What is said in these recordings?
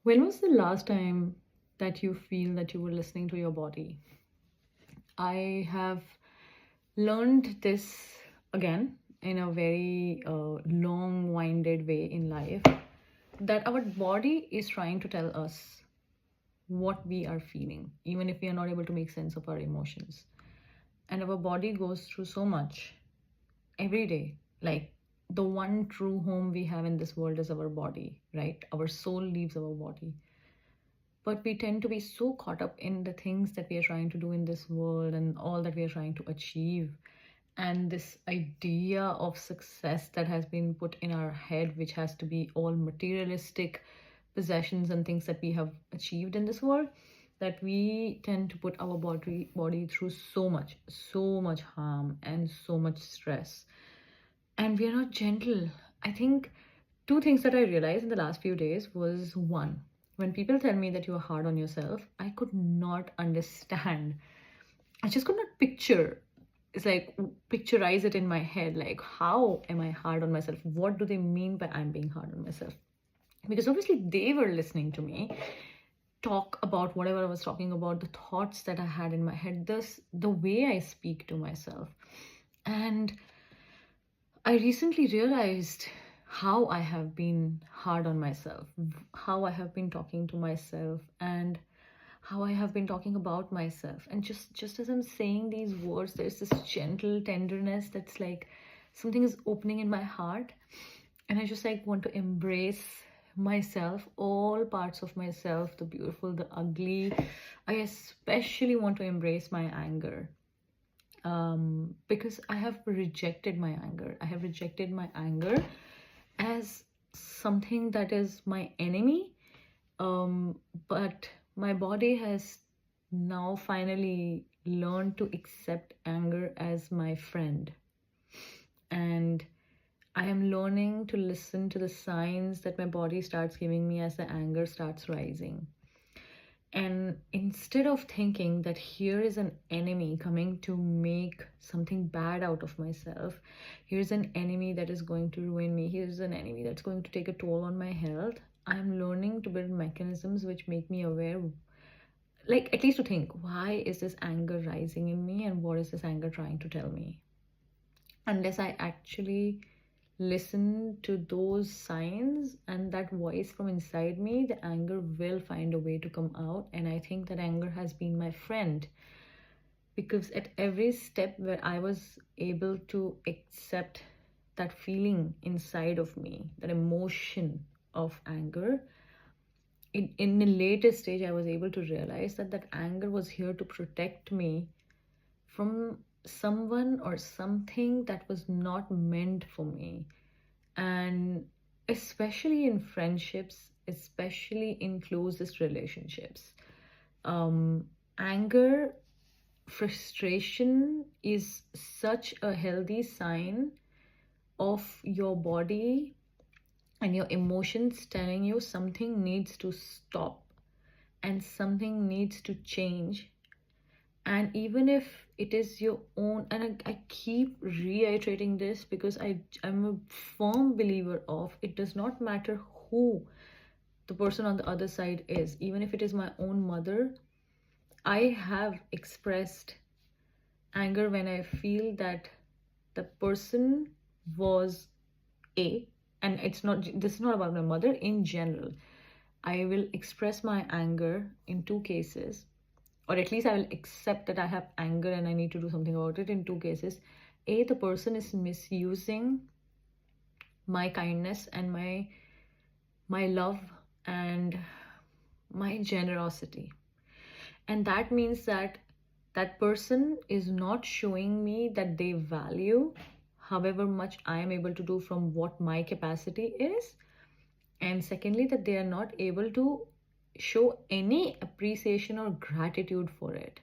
When was the last time that you feel that you were listening to your body? I have learned this again in a very long winded way in life, that our body is trying to tell us what we are feeling, even if we are not able to make sense of our emotions. And our body goes through so much every day. Like, the one true home we have in this world is our body, right? Our soul leaves our body. But we tend to be so caught up in the things that we are trying to do in this world and all that we are trying to achieve, and this idea of success that has been put in our head, which has to be all materialistic possessions and things that we have achieved in this world, that we tend to put our body through so much harm and so much stress, and we are not gentle. I think two things that I realized in the last few days was, one, when people tell me that you are hard on yourself, I could not understand. I just could not picture. It's like, picturize it in my head. Like, how am I hard on myself? What do they mean by I'm being hard on myself? Because obviously they were listening to me talk about whatever I was talking about, the thoughts that I had in my head, the way I speak to myself. And I recently realized how I have been hard on myself, how I have been talking to myself, and how I have been talking about myself. And just as I'm saying these words, there's this gentle tenderness that's like something is opening in my heart. And I just like want to embrace myself, all parts of myself, the beautiful, the ugly. I especially want to embrace my anger, because I have rejected my anger. I have rejected my anger as something that is my enemy. But my body has now finally learned to accept anger as my friend. And I am learning to listen to the signs that my body starts giving me as the anger starts rising. And instead of thinking that here is an enemy coming to make something bad out of myself, here's an enemy that is going to ruin me, here's an enemy that's going to take a toll on my health, I'm learning to build mechanisms which make me aware, like at least to think, why is this anger rising in me and what is this anger trying to tell me? Unless I actually listen to those signs and that voice from inside me, the anger will find a way to come out. And I think that anger has been my friend, because at every step where I was able to accept that feeling inside of me, that emotion of anger, in the later stage, I was able to realize that that anger was here to protect me from someone or something that was not meant for me. And especially in friendships, especially in closest relationships, um, anger, frustration is such a healthy sign of your body and your emotions telling you something needs to stop and something needs to change. And even if it is your own, and I keep reiterating this because I'm a firm believer of, it does not matter who the person on the other side is, even if it is my own mother. I have expressed anger when I feel that the person was a, and it's not, this is not about my mother, in general, I will express my anger in two cases, or at least I will accept that I have anger and I need to do something about it in two cases. A, the person is misusing my kindness and my love and my generosity. And that means that that person is not showing me that they value however much I am able to do from what my capacity is. And secondly, that they are not able to show any appreciation or gratitude for it.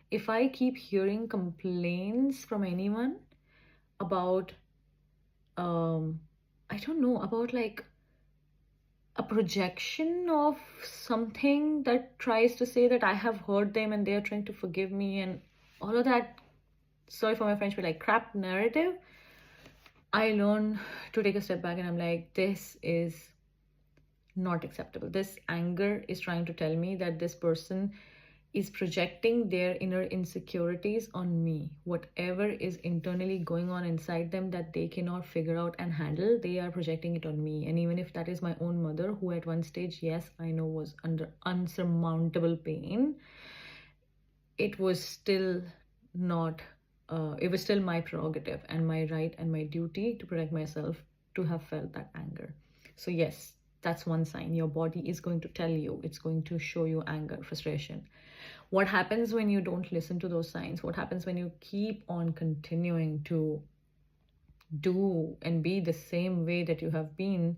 If I keep hearing complaints from anyone about, I don't know, about like a projection of something that tries to say that I have hurt them and they are trying to forgive me and all of that, sorry for my French, but like crap narrative, I learn to take a step back and I'm like, this is not acceptable. This anger is trying to tell me that this person is projecting their inner insecurities on me. Whatever is internally going on inside them that they cannot figure out and handle, they are projecting it on me. And even if that is my own mother, who at one stage, yes, I know, was under unsurmountable pain, it was still not, it was still my prerogative and my right and my duty to protect myself to have felt that anger. So yes, that's one sign. Your body is going to tell you, it's going to show you anger, frustration. What happens when you don't listen to those signs? What happens when you keep on continuing to do and be the same way that you have been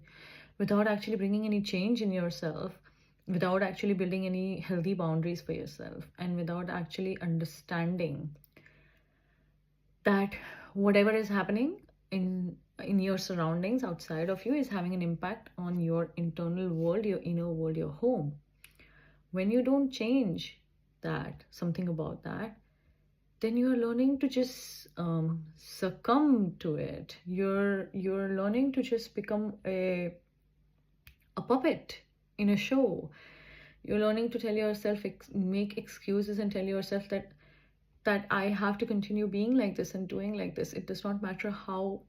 without actually bringing any change in yourself, without actually building any healthy boundaries for yourself, and without actually understanding that whatever is happening in your surroundings outside of you is having an impact on your internal world, your inner world, your home. When you don't change that, something about that, then you're learning to just succumb to it. You're learning to just become a puppet in a show. You're learning to tell yourself, make excuses and tell yourself that I have to continue being like this and doing like this. It does not matter how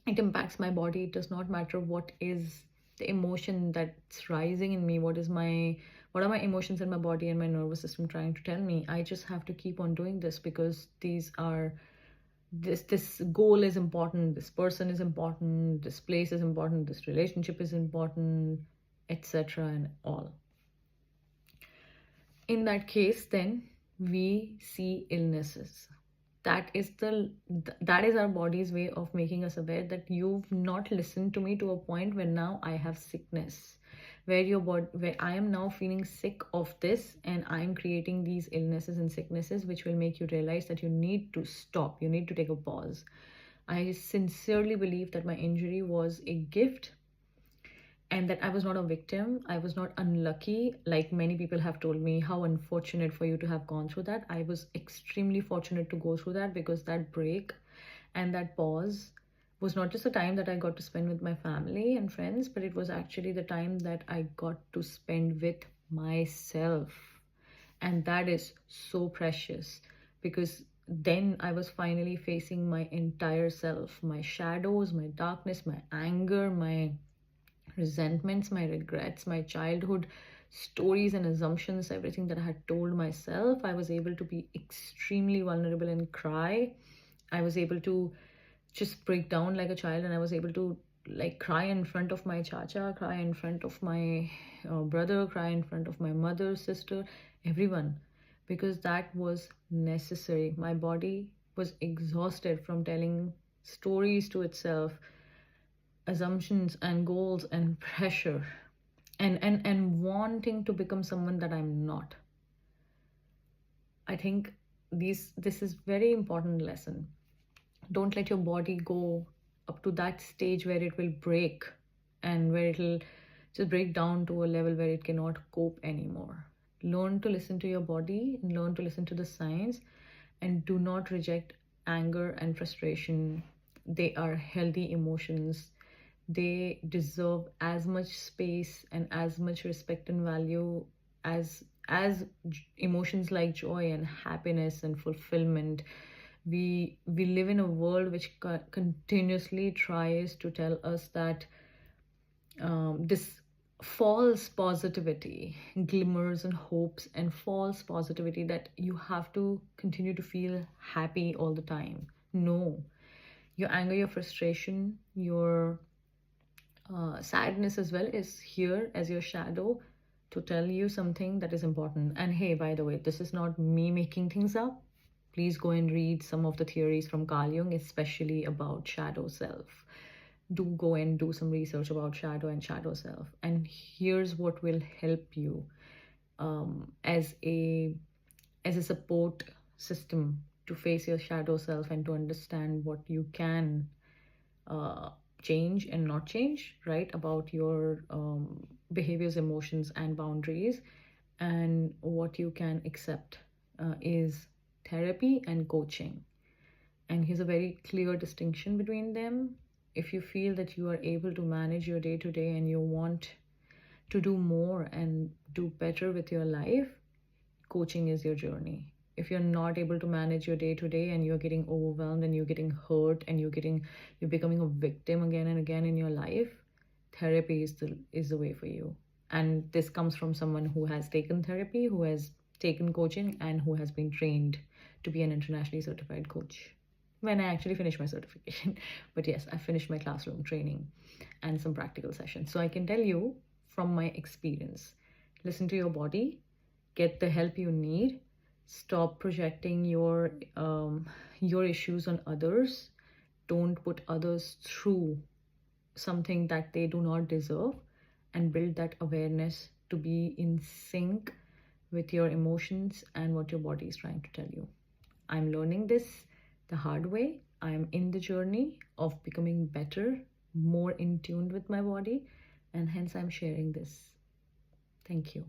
it impacts my body. It does not matter what is the emotion that's rising in me. What are my emotions in my body and my nervous system trying to tell me? I just have to keep on doing this because this goal is important, this person is important, this place is important, this relationship is important, etc. and all. In that case, then we see illnesses. That is our body's way of making us aware that you've not listened to me to a point where now I have sickness, where I am now feeling sick of this, and I'm creating these illnesses and sicknesses, which will make you realize that you need to stop, you need to take a pause. I sincerely believe that my injury was a gift, and that I was not a victim. I was not unlucky, like many people have told me, how unfortunate for you to have gone through that. I was extremely fortunate to go through that, because that break and that pause was not just a time that I got to spend with my family and friends, but it was actually the time that I got to spend with myself. And that is so precious, because then I was finally facing my entire self, my shadows, my darkness, my anger, my resentments, my regrets, my childhood stories and assumptions, everything that I had told myself. I was able to be extremely vulnerable and cry. I was able to just break down like a child, and I was able to like cry in front of my chacha, cry in front of my brother, cry in front of my mother, sister, everyone, because that was necessary. My body was exhausted from telling stories to itself, assumptions and goals and pressure, and wanting to become someone that I'm not. I think this is very important lesson. Don't let your body go up to that stage where it will break, and where it'll just break down to a level where it cannot cope anymore. Learn to listen to your body, learn to listen to the signs, and do not reject anger and frustration. They are healthy emotions. They deserve as much space and as much respect and value as emotions like joy and happiness and fulfillment. We live in a world which continuously tries to tell us that this false positivity, glimmers and hopes and false positivity, that you have to continue to feel happy all the time. No, your anger, your frustration, your sadness as well is here as your shadow to tell you something that is important. And hey, by the way, this is not me making things up. Please go and read some of the theories from Carl Jung, especially about shadow self. Do go and do some research about shadow and shadow self. And here's what will help you as a support system to face your shadow self and to understand what you can change and not change, right, about your behaviors, emotions, and boundaries. And what you can accept is therapy and coaching. And here's a very clear distinction between them. If you feel that you are able to manage your day to day and you want to do more and do better with your life, coaching is your journey. If you're not able to manage your day to day and you're getting overwhelmed and you're getting hurt and you're becoming a victim again and again in your life, therapy is the way for you. And this comes from someone who has taken therapy, who has taken coaching, and who has been trained to be an internationally certified coach. When I actually finished my certification, but yes, I finished my classroom training and some practical sessions. So I can tell you from my experience, listen to your body, get the help you need, stop projecting your issues on others, don't put others through something that they do not deserve, and build that awareness to be in sync with your emotions and what your body is trying to tell you. I'm learning this the hard way. I'm in the journey of becoming better, more in tune with my body, and hence I'm sharing this. Thank you.